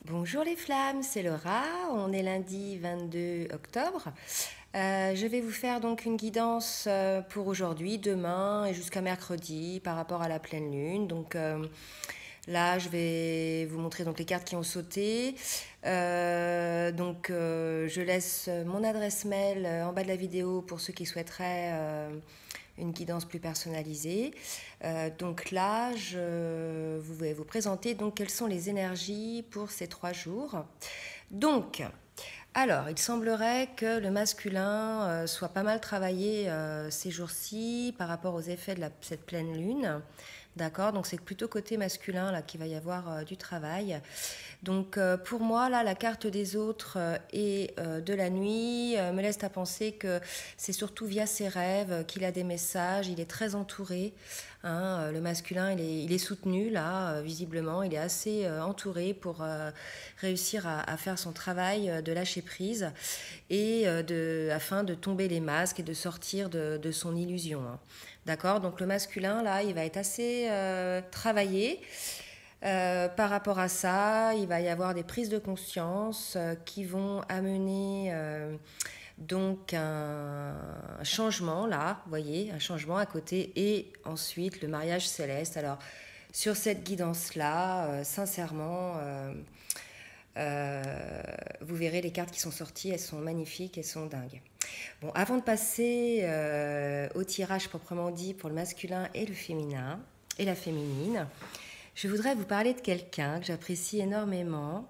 Bonjour les flammes, c'est Laura, on est lundi 22 octobre. Je vais vous faire donc une guidance pour aujourd'hui, demain et jusqu'à mercredi par rapport à la pleine lune. Là, je vais vous montrer donc les cartes qui ont sauté. Je laisse mon adresse mail en bas de la vidéo pour ceux qui souhaiteraient une guidance plus personnalisée. Donc là, je vais vous présenter donc quelles sont les énergies pour ces 3 jours. Donc, alors, il semblerait que le masculin soit pas mal travaillé ces jours-ci par rapport aux effets de cette pleine lune. D'accord, donc c'est plutôt côté masculin là qu'il va y avoir du travail. Donc pour moi là, la carte des autres et de la nuit me laisse à penser que c'est surtout via ses rêves qu'il a des messages. Il est très entouré. Hein, le masculin, il est soutenu là, visiblement. Il est assez entouré pour réussir à faire son travail de lâcher prise et afin de tomber les masques et de sortir de son illusion. Hein. D'accord, donc le masculin, là, il va être assez travaillé. Par rapport à ça, il va y avoir des prises de conscience qui vont amener donc un changement, là, vous voyez, un changement à côté, et ensuite le mariage céleste. Alors, sur cette guidance-là, sincèrement, vous verrez les cartes qui sont sorties, elles sont magnifiques, elles sont dingues. Bon, avant de passer au tirage proprement dit pour le masculin et le féminin, et la féminine, je voudrais vous parler de quelqu'un que j'apprécie énormément,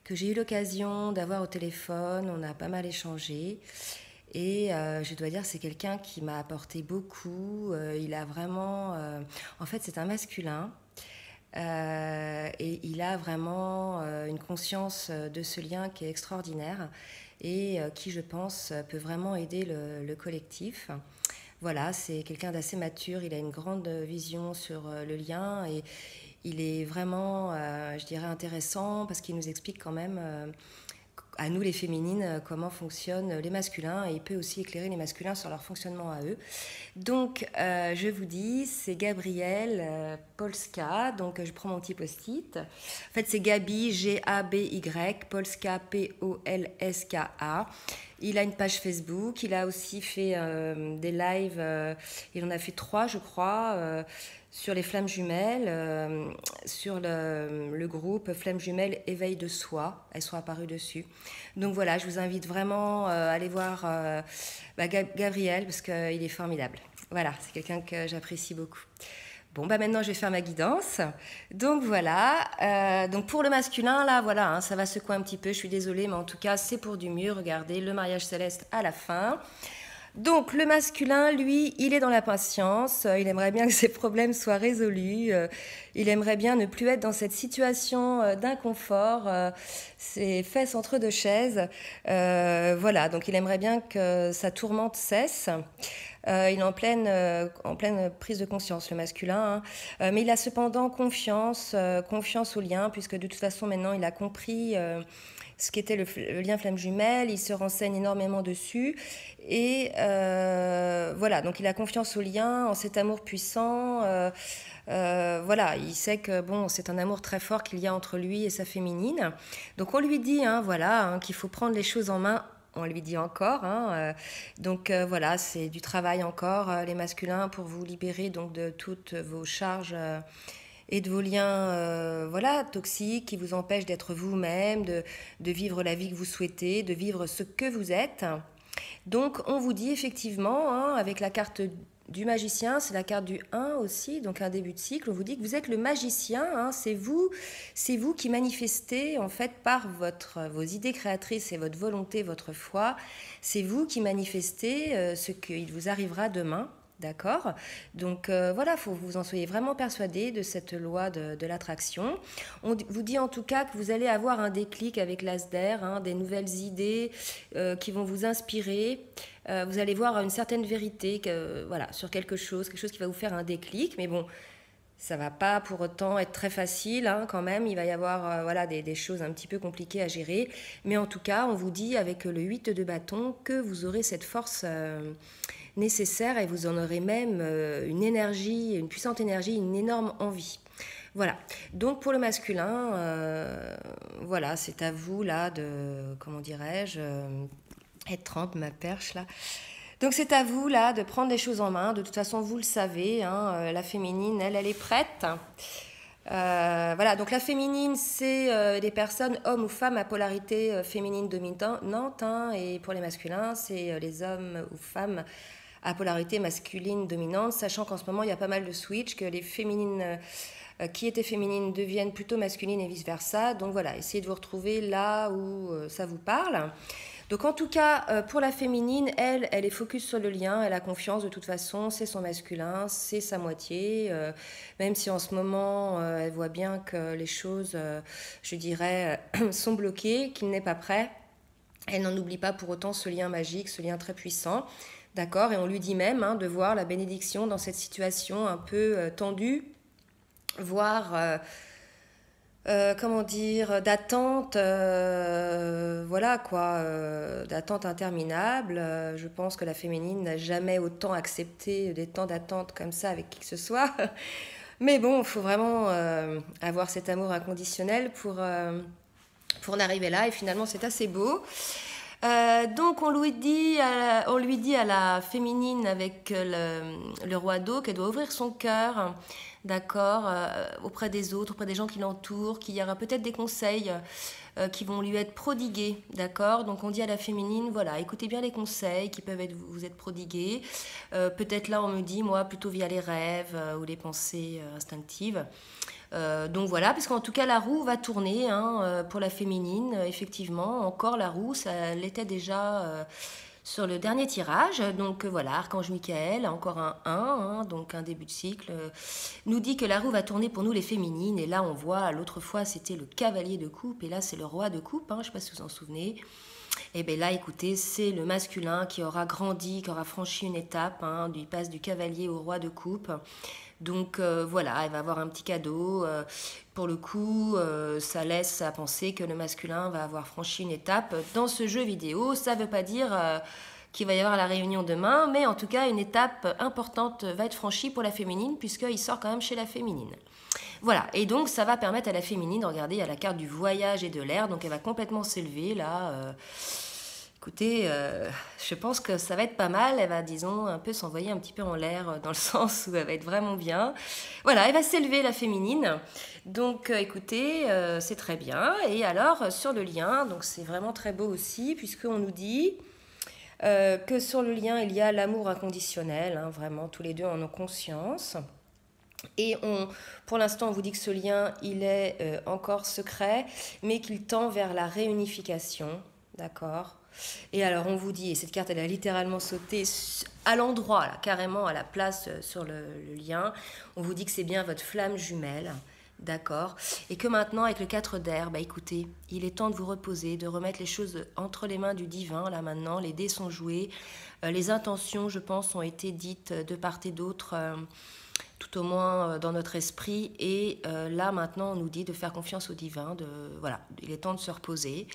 que j'ai eu l'occasion d'avoir au téléphone, on a pas mal échangé, et je dois dire c'est quelqu'un qui m'a apporté beaucoup, il a vraiment... en fait, c'est un masculin, et il a vraiment une conscience de ce lien qui est extraordinaire et qui, je pense, peut vraiment aider le collectif. Voilà, c'est quelqu'un d'assez mature, il a une grande vision sur le lien et il est vraiment, je dirais, intéressant parce qu'il nous explique quand même à nous les féminines comment fonctionnent les masculins et il peut aussi éclairer les masculins sur leur fonctionnement à eux. Donc je vous dis, c'est Gabriel Polska, donc je prends mon petit post-it. En fait c'est Gabi, G-A-B-Y, Polska, P-O-L-S-K-A. Il a une page Facebook, il a aussi fait des lives, il en a fait 3 je crois, sur les flammes jumelles, sur le groupe Flammes jumelles éveil de soi, elles sont apparues dessus. Donc voilà, je vous invite vraiment à aller voir Gabriel parce qu'il est formidable. Voilà, c'est quelqu'un que j'apprécie beaucoup. Bon, maintenant je vais faire ma guidance. Donc voilà, donc pour le masculin, là, voilà, hein, ça va secouer un petit peu, je suis désolée, mais en tout cas, c'est pour du mieux. Regardez, le mariage céleste à la fin. Donc le masculin, lui, il est dans la patience, il aimerait bien que ses problèmes soient résolus, il aimerait bien ne plus être dans cette situation d'inconfort, ses fesses entre 2 chaises. Voilà, donc il aimerait bien que sa tourmente cesse. Il est en pleine prise de conscience, le masculin, hein. Mais il a cependant confiance au lien, puisque de toute façon maintenant il a compris ce qu'était le lien flamme jumelle, il se renseigne énormément dessus, et voilà, donc il a confiance au lien, en cet amour puissant, voilà, il sait que bon, c'est un amour très fort qu'il y a entre lui et sa féminine, donc on lui dit, hein, voilà, hein, qu'il faut prendre les choses en main. On lui dit encore, hein, voilà, c'est du travail encore, les masculins, pour vous libérer donc de toutes vos charges et de vos liens voilà, toxiques qui vous empêchent d'être vous-même, de vivre la vie que vous souhaitez, de vivre ce que vous êtes. Donc on vous dit effectivement, hein, avec la carte du magicien, c'est la carte du 1 aussi, donc un début de cycle, on vous dit que vous êtes le magicien, hein, c'est vous qui manifestez en fait par vos idées créatrices et votre volonté, votre foi, c'est vous qui manifestez ce qu'il vous arrivera demain. D'accord. Donc voilà, il faut que vous en soyez vraiment persuadés de cette loi de l'attraction. On vous dit en tout cas que vous allez avoir un déclic avec l'As d'air, hein, des nouvelles idées qui vont vous inspirer. Vous allez voir une certaine vérité voilà, sur quelque chose qui va vous faire un déclic. Mais bon, ça ne va pas pour autant être très facile, hein, quand même. Il va y avoir voilà, des choses un petit peu compliquées à gérer. Mais en tout cas, on vous dit avec le 8 de bâton que vous aurez cette force nécessaire et vous en aurez même une énergie, une puissante énergie, une énorme envie. Voilà, donc pour le masculin, voilà, c'est à vous là de, comment dirais-je, être trempe ma perche là. Donc c'est à vous là de prendre les choses en main. De toute façon, vous le savez, hein, la féminine, elle est prête. Voilà, donc la féminine, c'est des personnes, hommes ou femmes, à polarité féminine dominante, hein, et pour les masculins, c'est les hommes ou femmes à polarité masculine dominante, sachant qu'en ce moment, il y a pas mal de switch, que les féminines qui étaient féminines deviennent plutôt masculines et vice-versa. Donc voilà, essayez de vous retrouver là où ça vous parle. Donc en tout cas, pour la féminine, elle est focus sur le lien, elle a confiance de toute façon, c'est son masculin, c'est sa moitié, même si en ce moment, elle voit bien que les choses, je dirais, sont bloquées, qu'il n'est pas prêt. Elle n'en oublie pas pour autant ce lien magique, ce lien très puissant, d'accord. Et on lui dit même hein, de voir la bénédiction dans cette situation un peu tendue, voire comment dire, d'attente, voilà quoi, d'attente interminable. Je pense que la féminine n'a jamais autant accepté des temps d'attente comme ça avec qui que ce soit. Mais bon, il faut vraiment avoir cet amour inconditionnel pour en arriver là. Et finalement, c'est assez beau. Donc on lui dit à la féminine avec le roi d'eau qu'elle doit ouvrir son cœur, d'accord, auprès des autres, auprès des gens qui l'entourent, qu'il y aura peut-être des conseils qui vont lui être prodigués, d'accord. Donc on dit à la féminine, voilà, écoutez bien les conseils qui peuvent vous être prodigués. Peut-être là on me dit, moi, plutôt via les rêves ou les pensées instinctives. Donc voilà, parce qu'en tout cas la roue va tourner hein, pour la féminine, effectivement, encore la roue, ça l'était déjà sur le dernier tirage. Donc voilà, Archange Michael, encore un 1, hein, donc un début de cycle, nous dit que la roue va tourner pour nous les féminines. Et là on voit, l'autre fois c'était le cavalier de coupe, et là c'est le roi de coupe, hein, je ne sais pas si vous en souvenez. Et bien là, écoutez, c'est le masculin qui aura grandi, qui aura franchi une étape, hein, il passe du cavalier au roi de coupe. Donc voilà, elle va avoir un petit cadeau. Pour le coup, ça laisse à penser que le masculin va avoir franchi une étape dans ce jeu vidéo. Ça ne veut pas dire qu'il va y avoir la réunion demain, mais en tout cas, une étape importante va être franchie pour la féminine, puisqu'il sort quand même chez la féminine. Voilà, et donc ça va permettre à la féminine, regardez, il y a la carte du voyage et de l'air, donc elle va complètement s'élever là. Écoutez, je pense que ça va être pas mal. Elle va, disons, un peu s'envoyer un petit peu en l'air dans le sens où elle va être vraiment bien. Voilà, elle va s'élever la féminine. Donc, écoutez, c'est très bien. Et alors, sur le lien, donc c'est vraiment très beau aussi, puisqu'on nous dit que sur le lien, il y a l'amour inconditionnel. Hein, vraiment, tous les deux en ont conscience. Et pour l'instant, on vous dit que ce lien, il est encore secret, mais qu'il tend vers la réunification. D'accord ? Et alors on vous dit, et cette carte elle a littéralement sauté à l'endroit, là, carrément à la place sur le lien, on vous dit que c'est bien votre flamme jumelle, d'accord, et que maintenant avec le 4 d'air, bah écoutez, il est temps de vous reposer, de remettre les choses entre les mains du divin, là maintenant, les dés sont joués, les intentions je pense ont été dites de part et d'autre, tout au moins dans notre esprit, et là maintenant on nous dit de faire confiance au divin, voilà, il est temps de se reposer.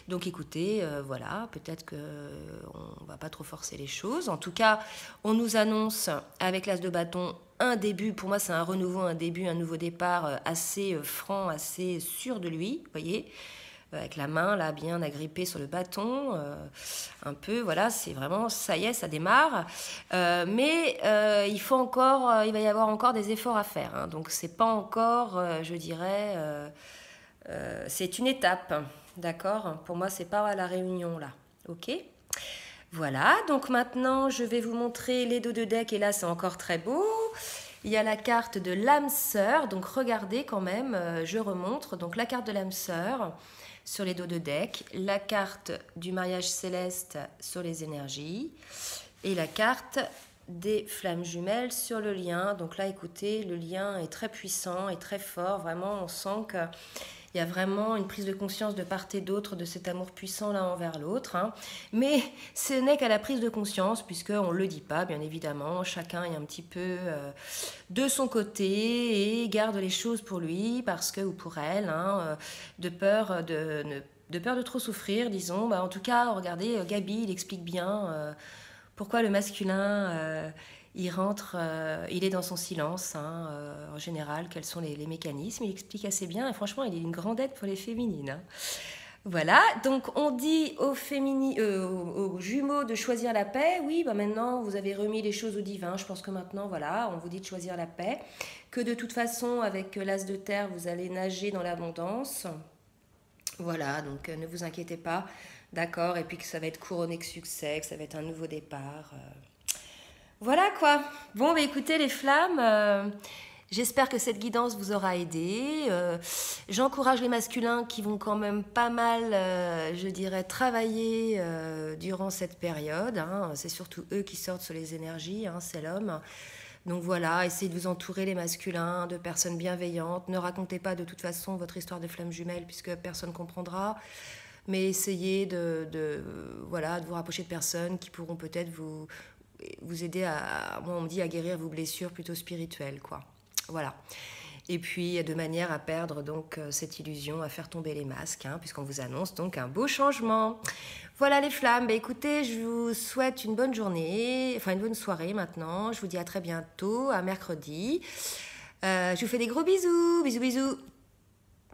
Donc écoutez, voilà, peut-être qu'on ne va pas trop forcer les choses. En tout cas, on nous annonce avec l'As de bâton un début, pour moi c'est un renouveau, un début, un nouveau départ assez franc, assez sûr de lui, vous voyez, avec la main là bien agrippée sur le bâton, un peu, voilà, c'est vraiment, ça y est, ça démarre. Mais il va y avoir encore des efforts à faire, hein, donc c'est pas encore, je dirais, c'est une étape, d'accord. Pour moi, c'est pas à la réunion là, ok. Voilà, donc maintenant je vais vous montrer les dos de deck, et là c'est encore très beau. Il y a la carte de l'âme sœur, donc regardez quand même, je remontre, donc la carte de l'âme sœur sur les dos de deck, la carte du mariage céleste sur les énergies, et la carte des flammes jumelles sur le lien. Donc là, écoutez, le lien est très puissant et très fort, vraiment, on sent que il y a vraiment une prise de conscience de part et d'autre de cet amour puissant l'un envers l'autre. Hein. Mais ce n'est qu'à la prise de conscience, puisqu'on ne le dit pas, bien évidemment. Chacun est un petit peu de son côté et garde les choses pour lui, parce que, ou pour elle, hein, de peur de trop souffrir, disons. Bah, en tout cas, regardez, Gabi, il explique bien pourquoi le masculin... Il rentre, il est dans son silence, hein, en général, quels sont les mécanismes. Il explique assez bien et franchement, il est une grande aide pour les féminines, hein. Voilà, donc on dit aux jumeaux de choisir la paix. Oui, bah maintenant vous avez remis les choses au divin. Je pense que maintenant, voilà, on vous dit de choisir la paix. Que de toute façon, avec l'as de terre, vous allez nager dans l'abondance. Voilà, donc ne vous inquiétez pas. D'accord, et puis que ça va être couronné de succès, que ça va être un nouveau départ. Voilà quoi. Bon, bah écoutez les flammes, j'espère que cette guidance vous aura aidé. J'encourage les masculins qui vont quand même pas mal, je dirais, travailler durant cette période, hein. C'est surtout eux qui sortent sur les énergies, hein, c'est l'homme. Donc voilà, essayez de vous entourer les masculins de personnes bienveillantes. Ne racontez pas de toute façon votre histoire de flamme jumelle puisque personne ne comprendra. Mais essayez voilà, de vous rapprocher de personnes qui pourront peut-être vous aider moi on me dit, à guérir vos blessures plutôt spirituelles, quoi. Voilà. Et puis de manière à perdre donc cette illusion, à faire tomber les masques, hein, puisqu'on vous annonce donc un beau changement. Voilà les flammes, bah, écoutez, je vous souhaite une bonne journée, enfin une bonne soirée maintenant. Je vous dis à très bientôt, à mercredi. Je vous fais des gros bisous, bisous bisous.